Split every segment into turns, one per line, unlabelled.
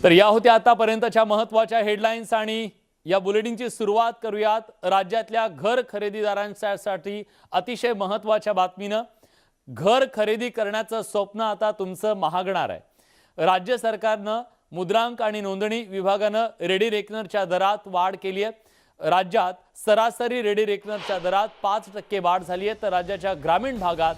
तर या होत्या आतापर्यंतच्या महत्त्वाच्या हेडलाईन्स आणि या बुलेटिनची सुरुवात करूयात राज्यातल्या घर खरेदीदारांसाठी अतिशय महत्त्वाच्या बातमीनं। घर खरेदी करण्याचं स्वप्न आता तुमचं महागणार आहे। राज्य सरकारनं मुद्रांक आणि नोंदणी विभागानं रेडी रेकनरच्या दरात वाढ केली आहे। राज्यात सरासरी रेडी रेकनरच्या दरात 5% वाढ झाली आहे, तर राज्याच्या ग्रामीण भागात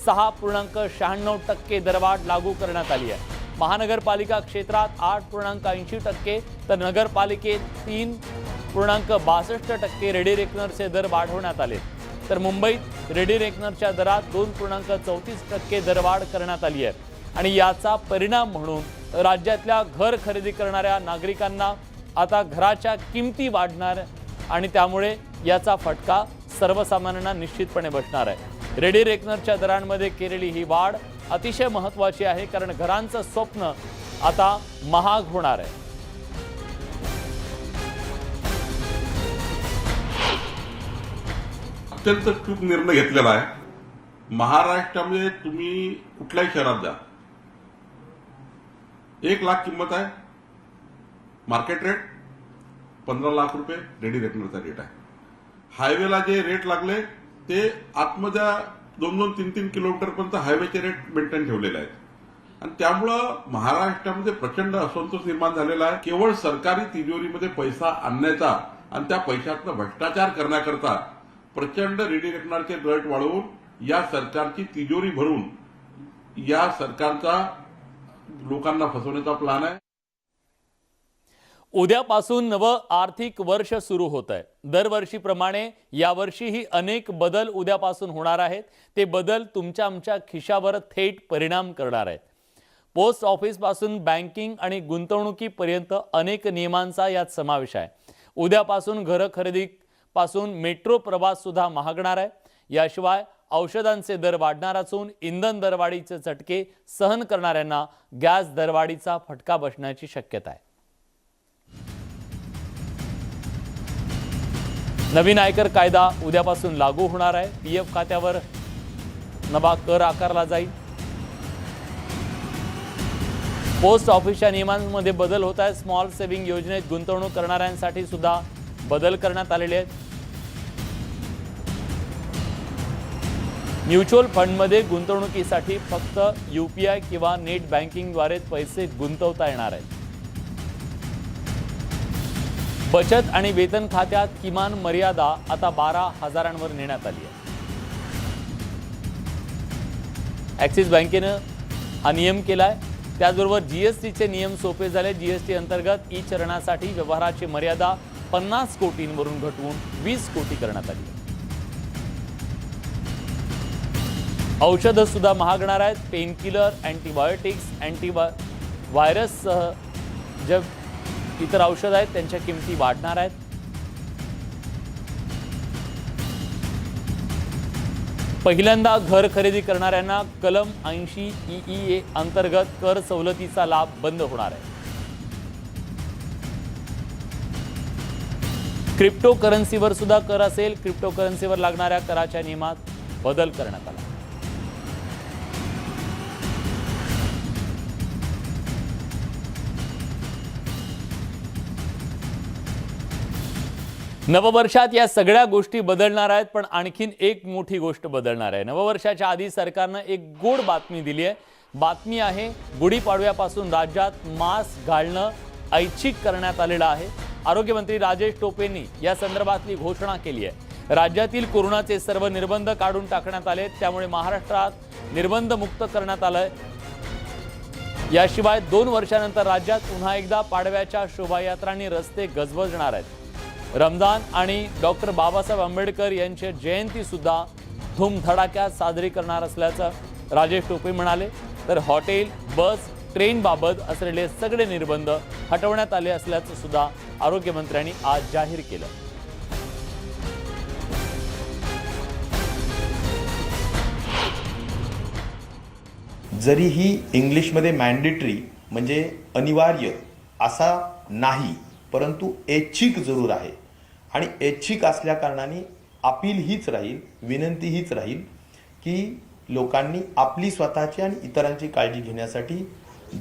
6.96% दरवाढ लागू करण्यात आली आहे। महानगरपालिका क्षेत्रात 8.80%, तर नगरपालिकेत 3.62% रेडी रेकनरचे दर वाढवण्यात आले। तर मुंबईत रेडी रेकनरच्या दरात 2.34% दरवाढ करण्यात आली आहे आणि याचा परिणाम म्हणून राज्यातल्या घर खरेदी करणाऱ्या नागरिकांना आता घराच्या किमती वाढणार आणि त्यामुळे याचा फटका सर्वसामान्यांना निश्चितपणे बसणार आहे। रेडी रेकनरच्या दरांमध्ये केलेली ही वाढ अतिशय महत्त्वाची आहे, कारण घरांचं स्वप्न आता महाग होणार आहे।
अत्यंत चूक निर्णय घेतलेला आहे। महाराष्ट्रामध्ये तुम्ही कुठल्याही शहरात जा, 1 लाख किंमत आहे, मार्केट रेट 15 लाख रुपये रेडी रेकनरचा रेट आहे। हायवेला जे रेट लागले ते आतमध्ये 2-2, 3-3 किलोमीटर पर्यंत हायवेचे रेट मेंटेन ठेवलेले आहेत आणि त्यामुळं महाराष्ट्रामध्ये प्रचंड असंतोष निर्माण झालेला आहे। केवळ सरकारी तिजोरीमध्ये पैसा आणण्याचा आणि त्या पैशातनं भ्रष्टाचार करण्याकरता प्रचंड रेडी रेकनरचे रेट वाढवून या सरकारची तिजोरी भरून या सरकारचा लोकांना फसवण्याचा प्लॅन आहे।
उद्यापासून नवं आर्थिक वर्ष सुरू होत आहे। दरवर्षीप्रमाणे यावर्षीही अनेक बदल उद्यापासून होणार आहेत। ते बदल तुमच्या आमच्या खिशावर थेट परिणाम करणार आहेत। पोस्ट ऑफिस पासून बँकिंग आणि गुंतवणुकीपर्यंत अनेक नियमांचा यात समावेश आहे। उद्यापासून घर खरेदी पासून मेट्रो प्रवास सुद्धा महागणार आहे। याशिवाय औषधांचे दर वाढणार असून इंधन दरवाढीचे झटके सहन करणाऱ्यांना गॅस दरवाढीचा फटका बसण्याची शक्यता आहे। नवीन आयकर कायदा उद्यापासून लागू होणार आहे। पीएफ खात्यावर नवा कर आकारला जाईल। पोस्ट ऑफिसच्या नियमांमध्ये बदल होत आहेत। स्मॉल सेव्हिंग योजनेत गुंतवणूक करणाऱ्यांसाठी सुद्धा बदल करण्यात आलेले आहेत। म्युच्युअल फंडमध्ये गुंतवणुकीसाठी फक्त यूपीआय किंवा नेट बँकिंगद्वारे पैसे गुंतवता येणार आहेत। बचत आणि वेतन खात्यात किमान मर्यादा आता 12,000वर नेण्यात आली आहे। ॲक्सिस बँकेनं हा नियम केलाय। त्याचबरोबर जीएसटीचे नियम सोपे झाले। जीएसटी अंतर्गत ई चलनासाठी व्यवहाराची मर्यादा 50 कोटींवरून घटवून 20 कोटी करण्यात आली आहे। औषधं सुद्धा महागणार आहेत। पेनकिलर, अँटीबायोटिक्स, अँटीव्हायरससह जे इतर औषध आहेत त्यांच्या किमती वाढणार आहेत। पहिल्यांदा घर खरेदी करणाऱ्यांना कलम 80 EEA अंतर्गत कर सवलतीचा लाभ बंद होणार आहे। क्रिप्टो करन्सीवर सुद्धा कर असेल। क्रिप्टो करन्सीवर लागणाऱ्या कराच्या नियमात बदल करण्यात आला। नववर्षात या सगळ्या गोष्टी बदलणार आहेत, पण आणखीन एक मोठी गोष्ट बदलणार आहे। नववर्षाच्या आधी सरकारनं एक गोड बातमी दिली आहे। बातमी आहे गुढीपाडव्यापासून राज्यात मास्क घालणं ऐच्छिक करण्यात आलेलं आहे। आरोग्यमंत्री राजेश टोपेंनी या संदर्भातली घोषणा केली आहे। राज्यातील कोरोनाचे सर्व निर्बंध काढून टाकण्यात आले, त्यामुळे महाराष्ट्रात निर्बंध मुक्त करण्यात आलंय। याशिवाय 2 वर्षानंतर राज्यात पुन्हा एकदा पाडव्याच्या शोभायात्रांनी रस्ते गजबजणार आहेत। रमजान आणि डॉक्टर बाबासाहेब आंबेडकर यांची जयंती सुद्धा धूमधडाक्यात साजरी करणार असल्याचं राजेश टोपे म्हणाले। तर हॉटेल, बस, ट्रेन बाबत असलेले सगळे निर्बंध हटवण्यात आले असल्याचं सुद्धा आरोग्यमंत्र्यांनी आज जाहीर केलं।
जरीही इंग्लिशमध्ये मॅन्डेटरी म्हणजे अनिवार्य असा नाही, परंतु ऐच्छिक जरूर आहे आणि ऐच्छिक असल्या कारणाने अपील हीच राहील, विनंती हीच राहील की लोकांनी आपली स्वतःची आणि इतरांची काळजी घेण्यासाठी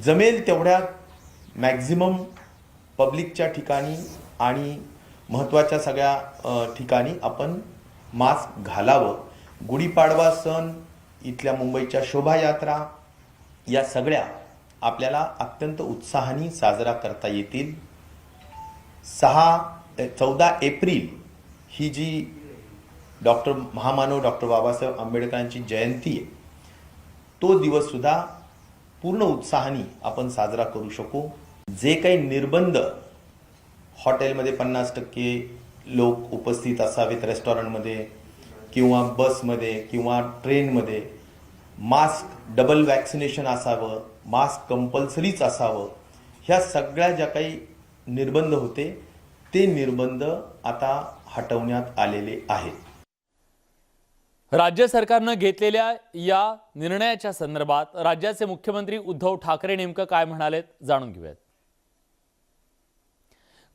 जमेल तेवढ्या मॅक्झिमम पब्लिकच्या ठिकाणी आणि महत्त्वाच्या सगळ्या ठिकाणी आपण मास्क घालावं. गुढीपाडवा सण, इथल्या मुंबईच्या शोभायात्रा, या सगळ्या आपल्याला अत्यंत उत्साहाने साजरा करता येतील. 14 एप्रिल ही जी महामानव डॉक्टर बाबासाहेब आंबेडकरांची जयंती आहे, तो दिवससुद्धा पूर्ण उत्साहाने आपण साजरा करू शकू. जे काही निर्बंध, हॉटेलमध्ये 50% लोक उपस्थित असावेत, रेस्टॉरंटमध्ये किंवा बसमध्ये किंवा ट्रेनमध्ये, मास्क डबल वॅक्सिनेशन असावं, मास्क कंपल्सरीच असावं, ह्या सगळ्या ज्या काही निर्बंध होते ते निर्बंध आता हटवण्यात आलेले आहेत.
राज्य सरकारनं घेतलेल्या या निर्णयाच्या संदर्भात राज्याचे मुख्यमंत्री उद्धव ठाकरे नेमकं काय म्हणालेत जाणून घेऊयात.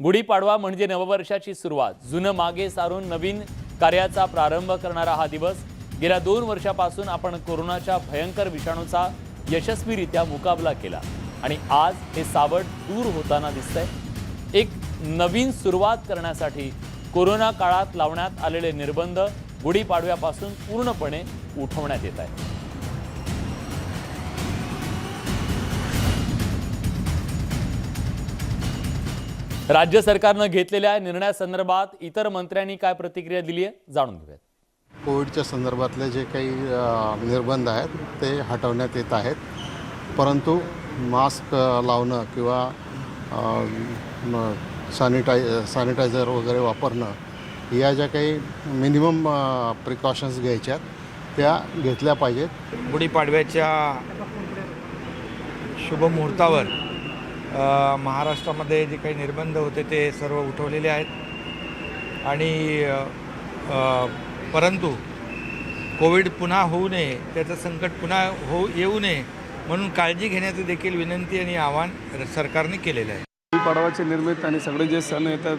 गुढीपाडवा म्हणजे नववर्षाची सुरुवात, जुनं मागे सारून नवीन कार्याचा प्रारंभ करणारा हा दिवस. गेल्या 2 वर्षापासून आपण कोरोनाच्या भयंकर विषाणूचा यशस्वीरित्या मुकाबला केला आणि आज हे सावट दूर होताना दिसतंय. एक नवीन सुरुवात करण्यासाठी कोरोना काळात लावण्यात आलेले निर्बंध गुढीपाडव्यापासून पूर्णपणे उठवण्यात येत आहेत. राज्य सरकारनं घेतलेल्या निर्णयासंदर्भात इतर मंत्र्यांनी काय प्रतिक्रिया दिली आहे जाणून घेऊयात.
कोविडच्या संदर्भातले जे काही निर्बंध आहेत ते हटवण्यात येत आहेत, परंतु मास्क लावणं किंवा सॅनिटायझर वगैरे वापरणं, या ज्या काही मिनिमम प्रिकॉशन्स घ्यायच्या त्या घेतल्या पाहिजेत.
गुढीपाडव्याच्या शुभमुहूर्तावर महाराष्ट्रामध्ये जे काही निर्बंध होते ते सर्व उठवलेले आहेत आणि परंतु कोविड पुन्हा होऊ नये, त्याचं संकट पुन्हा येऊ नये म्हणून काळजी घेण्याची देखील विनंती आणि आवाहन सरकारने केलेलं आहे.
गुढीपाडवाच्या निमित्ताने सगळे जे सण येतात,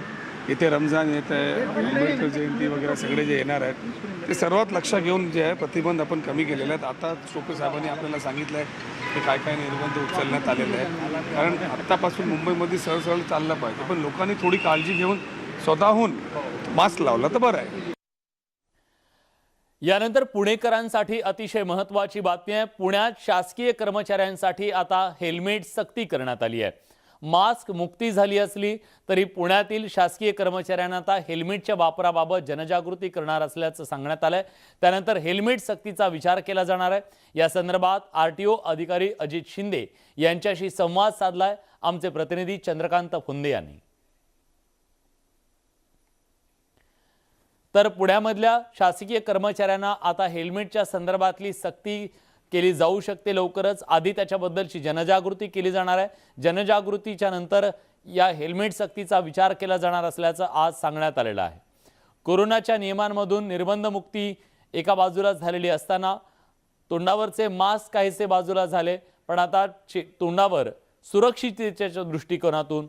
इथे रमजान येत आहे, आंबेडकर जयंती वगैरे सगळे जे येणार आहेत ते सर्वात लक्षात घेऊन जे आहे प्रतिबंध आपण कमी केलेले आहेत. आता टोपे साहेबांनी आपल्याला सांगितलं आहे की काय काय निर्बंध उचलण्यात आलेले आहेत, कारण आत्तापासून मुंबईमध्ये सरळ चाललं पाहिजे, पण लोकांनी थोडी काळजी घेऊन स्वतःहून मास्क लावला तर बरं आहे.
यानंतर पुणेकरांसाठी अतिशय महत्त्वाची बातमी आहे. पुण्यात शासकीय कर्मचाऱ्यांसाठी आता हेल्मेट सक्ती करण्यात आली आहे. मास्क मुक्ती झाली असली तरी पुण्यातील शासकीय कर्मचाऱ्यांना आता हेल्मेटच्या वापराबाबत जनजागृती करणार असल्याचं सांगण्यात आलंय. त्यानंतर हेल्मेट सक्तीचा विचार केला जाणार आहे. या संदर्भात आरटीओ अधिकारी अजित शिंदे यांच्याशी संवाद साधलाय आमचे प्रतिनिधी चंद्रकांत फुंदे यांनी. तर पुण्यामधल्या शासकीय कर्मचाऱ्यांना आता हेल्मेटच्या संदर्भातली सक्ती केली जाऊ शकते लवकरच. आधी त्याच्याबद्दलची जनजागृती केली जाणार आहे. जनजागृतीच्या नंतर या हेल्मेट सक्तीचा विचार केला जाणार असल्याचं आज सांगण्यात आलेलं आहे. कोरोनाच्या नियमांमधून निर्बंधमुक्ती एका बाजूला झालेली असताना तोंडावरचे मास्क काहीसे बाजूला झाले, पण आता तोंडावर सुरक्षिततेच्या दृष्टिकोनातून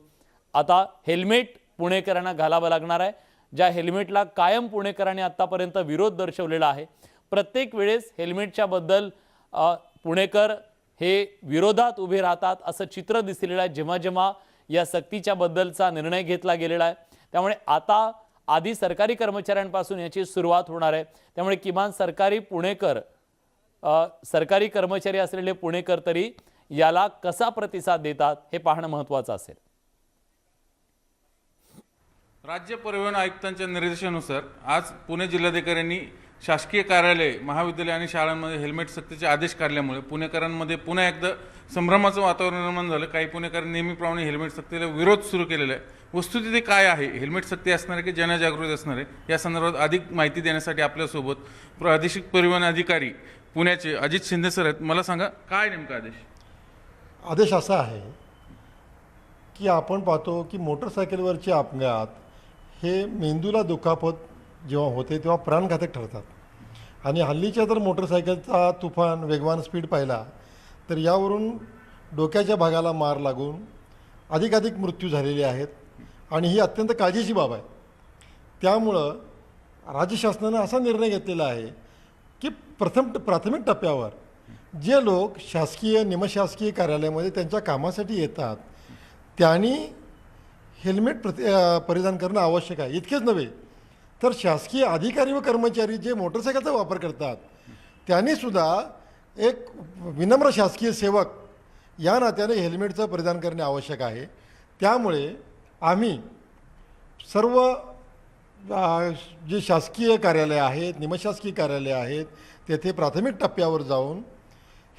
आता हेल्मेट पुणेकरांना घालावं लागणार आहे. ज्या हेल्मेटला कायम पुणेकरांनी आतापर्यंत विरोध दर्शवलेला आहे, प्रत्येक वेळेस हेल्मेटच्या बद्दल पुणेकर हे विरोधात उभे राहतात असं चित्र दिसलेलं आहे जेव्हा जेव्हा या सक्तीच्या बद्दलचा निर्णय घेतला गेलेला आहे. त्यामुळे आता आधी सरकारी कर्मचाऱ्यांपासून याची सुरुवात होणार आहे. त्यामुळे किमान सरकारी कर्मचारी असलेले पुणेकर तरी याला कसा प्रतिसाद देतात हे पाहणं महत्त्वाचं असेल.
राज्य परिवहन आयुक्तांच्या निर्देशानुसार आज पुणे जिल्हाधिकाऱ्यांनी शासकीय कार्यालय, महाविद्यालय आणि शाळांमध्ये हेल्मेट सक्तीचे आदेश काढल्यामुळे पुणेकरांमध्ये पुन्हा एकदा संभ्रमाचं वातावरण निर्माण झालं. काही पुणेकरांनी नेहमीप्रमाणे हेल्मेट सक्तीला विरोध सुरू केलेला आहे. वस्तुस्थिती काय आहे, हेल्मेट सक्ती असणार आहे की जनजागृती असणार आहे, या संदर्भात अधिक माहिती देण्यासाठी आपल्यासोबत प्रादेशिक परिवहन अधिकारी पुण्याचे अजित शिंदे सर आहेत. मला सांगा काय नेमका आदेश?
आदेश असा आहे की आपण पाहतो की मोटरसायकलवरचे अपघात हे मेंदूला दुखापत जेव्हा होते तेव्हा प्राणघातक ठरतात. आणि हल्लीच्या जर मोटरसायकलचा तुफान वेगवान स्पीड पाहिला तर यावरून डोक्याच्या भागाला मार लागून अधिकाधिक मृत्यू झालेले आहेत आणि ही अत्यंत काळजीची बाब आहे. त्यामुळं राज्य शासनानं असा निर्णय घेतलेला आहे की प्राथमिक टप्प्यावर जे लोक शासकीय निमशासकीय कार्यालयामध्ये त्यांच्या कामासाठी येतात त्यांनी हेल्मेट परिधान करणं आवश्यक आहे. इतकेच नव्हे तर शासकीय अधिकारी व कर्मचारी जे मोटरसायकलचा वापर करतात त्यांनीसुद्धा एक विनम्र शासकीय सेवक या नात्याने हेल्मेटचं परिधान करणे आवश्यक आहे. त्यामुळे आम्ही सर्व जे शासकीय कार्यालय आहेत, निमशासकीय कार्यालय आहेत, तेथे प्राथमिक टप्प्यावर जाऊन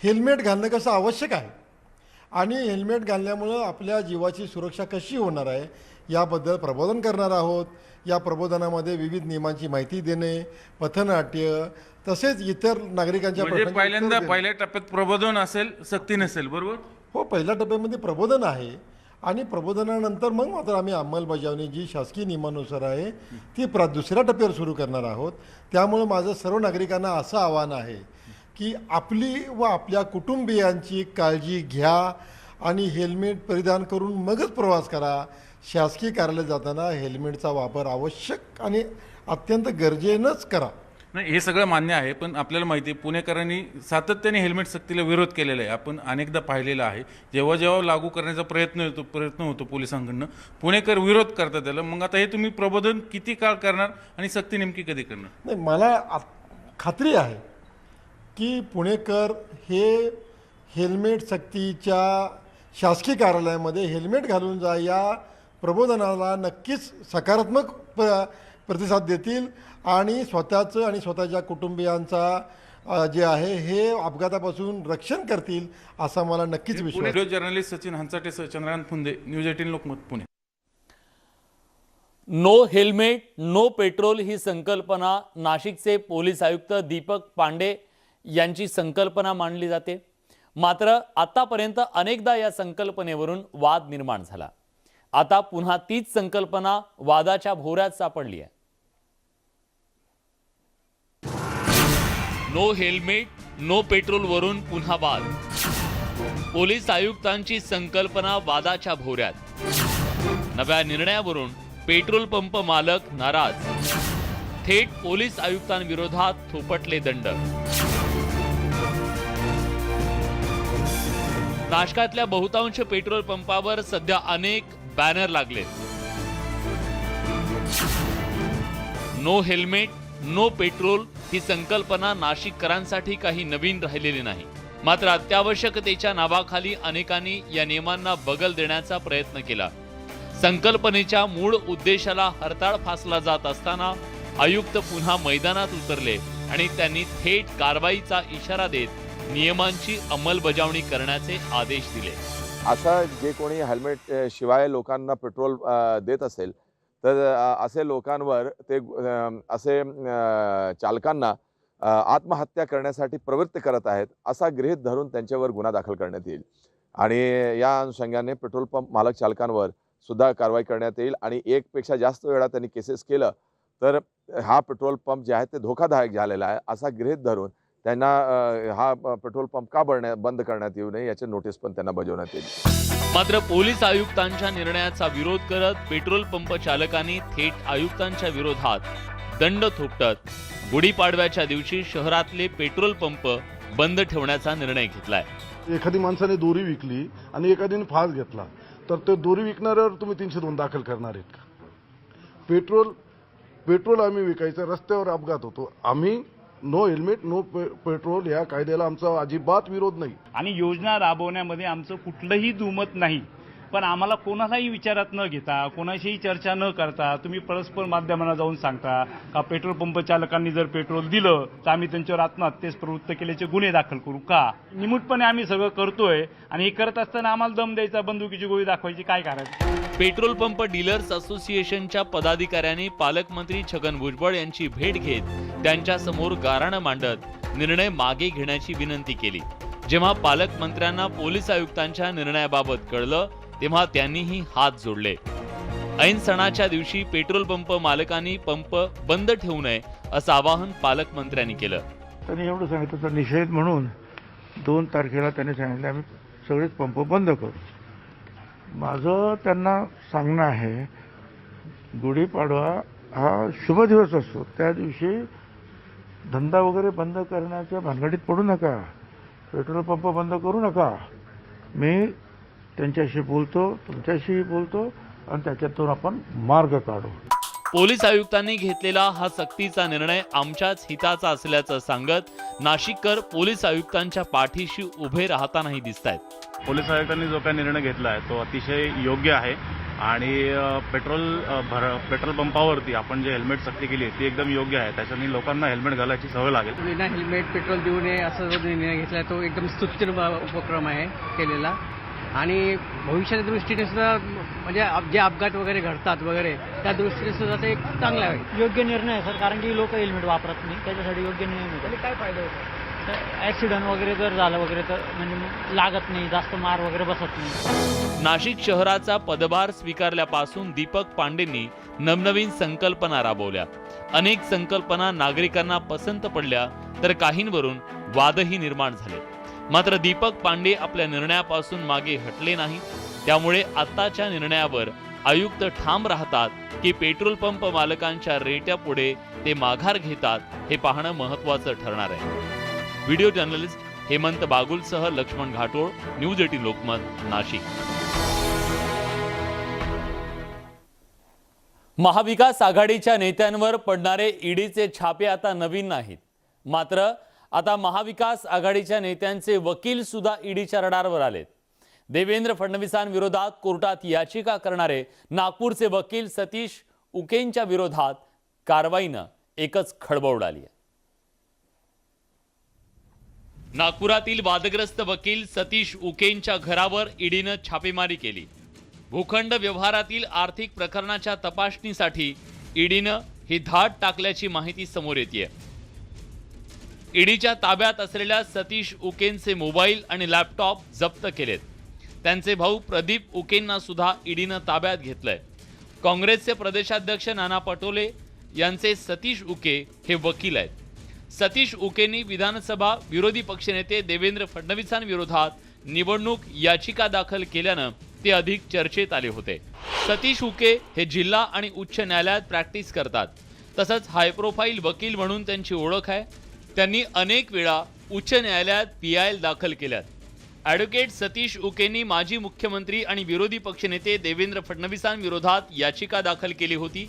हेल्मेट घालणं कसं आवश्यक आहे आणि हेल्मेट घालण्यामुळं आपल्या जीवाची सुरक्षा कशी होणार आहे याबद्दल प्रबोधन करणार आहोत. या प्रबोधनामध्ये विविध नियमांची माहिती देणे, पथनाट्य तसेच इतर नागरिकांच्या
म्हणजे
प्रश्नांची उत्तरं देणे.
पहिल्या टप्प्यात प्रबोधन असेल, सक्ती नसेल, बरोबर?
हो, पहिल्या टप्प्यामध्ये प्रबोधन आहे आणि प्रबोधनानंतर मग मात्र आम्ही अंमलबजावणी जी शासकीय नियमानुसार आहे ती दुसऱ्या टप्प्यावर सुरू करणार आहोत. त्यामुळं माझं सर्व नागरिकांना असं आव्हान आहे की आपली व आपल्या कुटुंबियांची काळजी घ्या आणि हेल्मेट परिधान करून मगच प्रवास करा. शासकीय कार्यालयात जाताना हेल्मेटचा वापर आवश्यक आणि अत्यंत गरजेनंच करा.
नाही, हे सगळं मान्य आहे, पण आपल्याला माहिती आहे पुणेकरांनी सातत्याने हेल्मेट सक्तीला विरोध केलेला आहे. आपण अनेकदा पाहिलेलं आहे. जेव्हा जेव्हा लागू करण्याचा प्रयत्न होतो पोलिसांकडनं, पुणेकर विरोध करतात त्याला. मग आता हे तुम्ही प्रबोधन किती काळ करणार आणि सक्ती नेमकी कधी करणार?
नाही, मला खात्री आहे की पुणेकर हे हेल्मेट सक्तीच्या शासकीय कार्यालयामध्ये हेल्मेट घालून जा या प्रबोधनाला नक्कीच सकारात्मक प्रतिसाद देतील आणि स्वतःचं आणि स्वतःच्या कुटुंबियांचा जे आहे हे अपघातापासून रक्षण करतील असा मला नक्कीच विश्वास आहे.
Video journalist Sachin Hanchate, Chandrakant Phunde, news 18 Lokmat, Pune.
No helmet no petrol ही संकल्पना नाशिकचे पोलीस आयुक्त दीपक पांडे यांची संकल्पना मानली जाते. मात्र आतापर्यंत अनेकदा या संकल्पनेवरून वाद निर्माण झाला. आता पुन्हा तीच संकल्पना वादाच्या भोवऱ्यात सापडली आहे. नो हेल्मेट नो पेट्रोल वरून पुन्हा वाद. पोलीस आयुक्तांची संकल्पना वादाच्या भोवऱ्यात. नव्या निर्णयावरून पेट्रोल पंप मालक नाराज. थेट पोलीस आयुक्तांविरोधात थोपटले दंड. नाशकातल्या बहुतांश पेट्रोल पंपावर सध्या अनेक बॅनर लागलेत. नो हेल्मेट नो पेट्रोल ही संकल्पना नाशिककरांसाठी काही नवीन राहिलेली नाही. मात्र अत्यावश्यकतेच्या नावाखाली अनेकांनी या नियमांना बगल देण्याचा प्रयत्न केला. संकल्पनेच्या मूळ उद्देशाला हरताळ फासला जात असताना आयुक्त पुन्हा मैदानात उतरले आणि त्यांनी थेट कारवाईचा इशारा देत नियमांची अंमलबजावणी करण्याचे आदेश दिले.
असा जे कोणी हेल्मेट शिवाय लोकांना पेट्रोल देत असेल तर असे लोकांवर ते असे चालकांना आत्महत्या करण्यासाठी प्रवृत्त करत आहेत असा गृहीत धरून त्यांच्यावर गुन्हा दाखल करण्यात येईल आणि या अनुषंगाने पेट्रोल पंप मालक चालकांवर सुद्धा कारवाई करण्यात येईल आणि एकपेक्षा जास्त वेळा त्यांनी केसेस केलं तर हा पेट्रोल पंप जे आहे ते धोकादायक झालेला आहे असा गृहीत धरून त्यांना हा पेट्रोल पंप का बंद करण्यात येऊ नये याचे नोटीस पण त्यांना बजावण्यात येईल.
मात्र पोलीस आयुक्तांच्या निर्णयाचा विरोध करत पेट्रोल पंप चालकांनी थेट आयुक्तांच्या विरोधात दंड थोपटत गुढीपाडव्याच्या दिवशी शहरातले पेट्रोल पंप बंद ठेवण्याचा निर्णय घेतलाय.
एखादी माणसाने दोरी विकली आणि एखादीने फास घेतला तर ते दोरी विकणाऱ्यावर तुम्ही 302 दाखल करणार आहेत का? पेट्रोल आम्ही विकायचं, रस्त्यावर अपघात होतो. आम्ही नो हेल्मेट नो पेट्रोल या कायद्याला आमचा अजिबात विरोध नाही
आणि योजना राबवण्यामध्ये आमचं कुठलंही दुमत नाही. पण आम्हाला कोणालाही विचारात न घेता, कोणाशीही चर्चा न करता तुम्ही परस्पर माध्यमांना जाऊन सांगता का पेट्रोल पंप चालकांनी जर पेट्रोल दिलं तर आम्ही त्यांच्यावर आत्महत्येस प्रवृत्त केल्याचे गुन्हे दाखल करू का? निमूटपणे आम्ही सगळं करतोय आणि हे करत असताना आम्हाला दम द्यायचा, बंदुकीची गोळी दाखवायची, काय करायचं?
पेट्रोल पंप डीलर्स असोसिएशनच्या पदाधिकाऱ्यांनी पालकमंत्री छगन भुजबळ यांची भेट घेत त्यांच्या समोर गाऱ्हाणं मांडत निर्णय मागे घेण्याची विनंती केली. जेव्हा पालकमंत्र्यांना पोलीस आयुक्तांच्या निर्णयाबाबत कळलं तेव्हा त्यांनीही हात जोडले. ऐन सणाच्या दिवशी पेट्रोल पंप मालकांनी पंप बंद ठेवू नये असं आवाहन पालकमंत्र्यांनी केलं.
त्यांनी एवढं सांगितलं तर निषेध म्हणून 2 तारखेला त्यांनी सांगितलं आम्ही सगळेच पंप बंद करू. माझं त्यांना सांगणं आहे गुढीपाडवा हा शुभ दिवस असतो, त्या दिवशी धंदा वगैरे बंद करण्याच्या भानगडीत पडू नका, पेट्रोल पंप बंद करू नका. मी त्यांच्याशी बोलतो, तुमच्याशीही बोलतो आणि त्याच्यातून आपण मार्ग काढू.
पोलीस आयुक्तांनी घेतलेला हा सक्तीचा निर्णय आमच्याच हिताचा असल्याचं सांगत नाशिककर पोलीस आयुक्तांच्या पाठीशी उभे राहतानाही दिसतायत.
पोलीस आयुक्तांनी जो काही निर्णय घेतला आहे तो अतिशय योग्य आहे आणि पेट्रोल पंपावरती आपण जे हेल्मेट सक्ती केली ती एकदम योग्य आहे. त्याच्याने लोकांना हेल्मेट घालायची सवय लागेल.
विना हेल्मेट पेट्रोल देऊ नये असा जो निर्णय घेतला तो एकदम स्तुत्य उपक्रम आहे केलेला आणि भविष्याच्या दृष्टीने सुद्धा म्हणजे जे अपघात वगैरे घडतात वगैरे त्या दृष्टीने सुद्धा ते एक चांगला आहे.
योग्य निर्णय आहे सर, कारण की लोक हेल्मेट वापरत नाही, त्याच्यासाठी योग्य निर्णय आहे.
काय फायदा होतो?
ॲक्सिडेंट वगैरे जर झालं वगैरे तर म्हणजे लागत नाही, जास्त मार वगैरे बसत नाही.
नाशिक शहराचा पदभार स्वीकारल्यापासून दीपक पांडेंनी नवनवीन संकल्पना राबवल्या. अनेक संकल्पना नागरिकांना पसंत पडल्या तर काहींवरून वादही निर्माण झाले. मात्र दीपक पांडे आपल्या निर्णयापासून मागे हटले नाही. त्यामुळे आत्ताच्या निर्णयावर आयुक्त ठाम राहतात की पेट्रोल पंप मालकांच्या रेट्या पुढे ते माघार घेतात हे पाहणं महत्त्वाचं ठरणार आहे. व्हिडिओ जर्नलिस्ट हेमंत बागुलसह लक्ष्मण घाटोळ, न्यूज 18 लोकमत, नाशिक. महाविकास आघाडीच्या नेत्यांवर पडणारे ईडीचे छापे आता नवीन नाहीत. मात्र आता महाविकास आघाडीच्या नेत्यांचे वकील सुद्धा ईडीच्या रडारवर आलेत. देवेंद्र फडणवीसांविरोधात कोर्टात याचिका करणारे नागपूरचे वकील सतीश उकेंच्या विरोधात कारवाईनं एकच खळबळ उडाली आहे. नागपुरातील वादग्रस्त वकील सतीश उकेंच्या घरावर ईडीनं छापेमारी केली. भूखंड व्यवहारातील आर्थिक प्रकरणाच्या तपासणीसाठी ईडीनं ही धाड टाकल्याची माहिती समोर येते. ईडीच्या ताब्यात असलेल्या सतीश उकेंचे मोबाईल आणि लॅपटॉप जप्त केलेत. त्यांचे भाऊ प्रदीप उकेंना सुद्धा ईडीनं ताब्यात घेतलंय. काँग्रेसचे प्रदेशाध्यक्ष नाना पटोले यांचे सतीश उके हे वकील आहेत. सतीश उकेंनी विधानसभा विरोधी पक्षनेते देवेंद्र फडणवीसांविरोधात निवडणूक याचिका दाखल केल्यानं ते अधिक चर्चेत आले होते. सतीश उके हे जिल्हा आणि उच्च न्यायालयात प्रॅक्टिस करतात. तसंच हाय प्रोफाईल वकील म्हणून त्यांची ओळख आहे. त्यांनी अनेक वेळा उच्च न्यायालयात PIL दाखल केल्यात. ॲडव्होकेट सतीश उकेंनी माजी मुख्यमंत्री आणि विरोधी पक्षनेते देवेंद्र फडणवीसांविरोधात याचिका दाखल केली होती.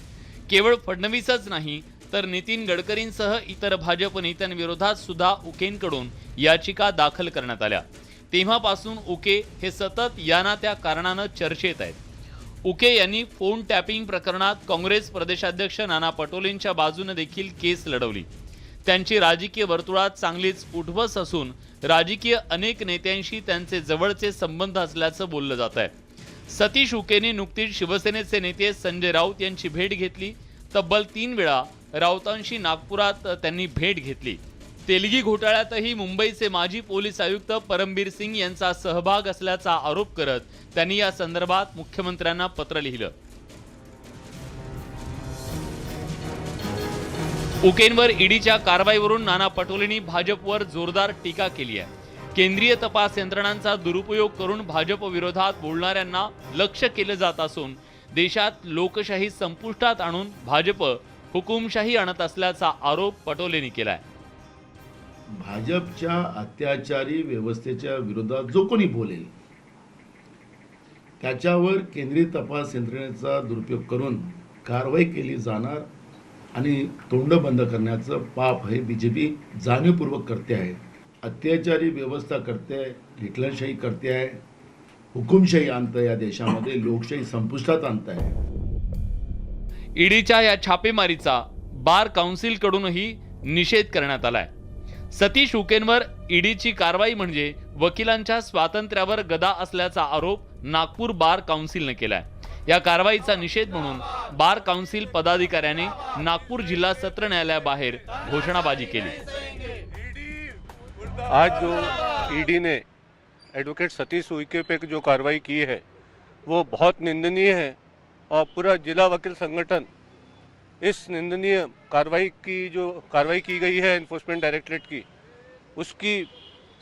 केवळ फडणवीसच नाही तर नितीन गडकरींसह इतर भाजप नेत्यांविरोधात सुद्धा उकेंकडून याचिका दाखल करण्यात आल्या. तेव्हापासून उके हे सतत या ना त्या कारणानं चर्चेत आहेत. उके यांनी फोन टॅपिंग प्रकरणात काँग्रेस प्रदेशाध्यक्ष नाना पटोलेंच्या बाजूने देखील केस लढवली. त्यांची राजकीय वर्तुळात चांगलीच उठबस असून राजकीय अनेक नेत्यांशी त्यांचे जवळचे संबंध असल्याचं बोललं जात आहे. सतीश उकेने नुकतीच शिवसेनेचे नेते संजय राऊत यांची भेट घेतली. तब्बल 3 वेळा राऊतांशी नागपुरात त्यांनी भेट घेतली. तेलगी घोटाळ्यातही मुंबईचे माजी पोलीस आयुक्त परमबीर सिंग यांचा सहभाग असल्याचा आरोप करत त्यांनी या संदर्भात मुख्यमंत्र्यांना पत्र लिहिलं. उकेंवर ईडीच्या कारवाईवरून नाना पटोलेंनी भाजपवर जोरदार टीका केली आहे. केंद्रीय तपास यंत्रणांचा दुरुपयोग करून भाजप विरोधात बोलणाऱ्यांना लक्ष्य केलं जात असून देशात लोकशाही संपुष्टात आणून भाजप हुकुमशाही आणत असल्याचा आरोप पटोलेंनी केलाय.
भाजपच्या अत्याचारी व्यवस्थेच्या विरोधात जो कोणी बोलेल त्याच्यावर केंद्रीय तपास यंत्रणेचा दुरुपयोग करून कारवाई केली जाणार आणि तोंड बंद करण्याचं पाप हे BJP जाणीवपूर्वक करते आहे. अत्याचारी व्यवस्था करते आहे, हिटलरशाही करते आहे, हुकुमशाही आणतं या देशामध्ये, लोकशाही संपुष्टात आणत आहे.
ईडीच्या या छापेमारीचा बार काउन्सिलकडूनही निषेध करण्यात आलाय. सतीश उकेंवर ईडीची कारवाई म्हणजे वकिलांच्या स्वातंत्र्यावर गदा असल्याचा आरोप नागपूर बार काउन्सिलने केलाय. या कारवाईचा निषेध म्हणून बार काउन्सिल पदाधिकाऱ्याने नागपूर जिल्हा सत्र न्यायालयाबाहेर घोषणाबाजी केली.
आज जो ईडी ने एडवोकेट सतीश उइके पे जो कार्रवाई की है वो बहुत निंदनीय है और पूरा जिला वकील संगठन इस निंदनीय कार्रवाई की गई है एनफोर्समेंट डायरेक्टरेट की, उसकी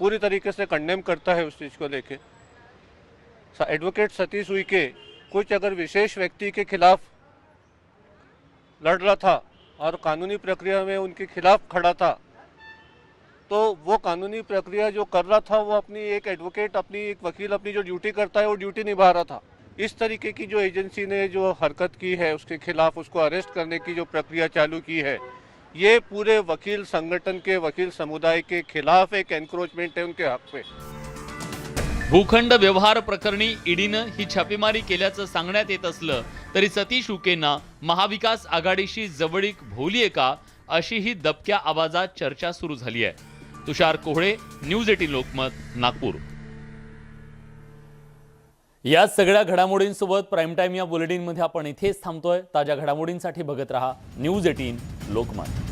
पूरी तरीके से कंडेम करता है उस चीज़ को लेके. एडवोकेट सतीश उइके कुछ अगर विशेष व्यक्ति के खिलाफ लड़ रहा था और कानूनी प्रक्रिया में उनके खिलाफ खड़ा था तो वो कानूनी प्रक्रिया जो कर रहा था वो अपनी एक एडवोकेट, अपनी एक वकील अपनी जो ड्यूटी करता है वो ड्यूटी निभा रहा था। इस तरीके की जो एजेंसी ने जो हरकत की है उसके खिलाफ उसको अरेस्ट करने की जो प्रक्रिया चालू की है, ये पूरे वकील संगठन के, वकील समुदाय के खिलाफ एक एनक्रोचमेंट है उनके हक पे।
भूखंड व्यवहार प्रकरणी ईडीनं ही छापेमारी केल्याचं सांगण्यात येत असलं तरी सतीश उकेंना महाविकास आघाडीशी जवळीक भोवलीये का अशी ही दबक्या आवाजात चर्चा सुरू झाली आहे। तुषार कोहळे, न्यूज 18 लोकमत, नागपूर। या सगळ्या घडामोडींसोबत प्राईम टाइम या बुलेटिनमध्ये आपण इथेच थांबतोय। ताज्या घडामोडींसाठी बघत रहा न्यूज 18 लोकमत।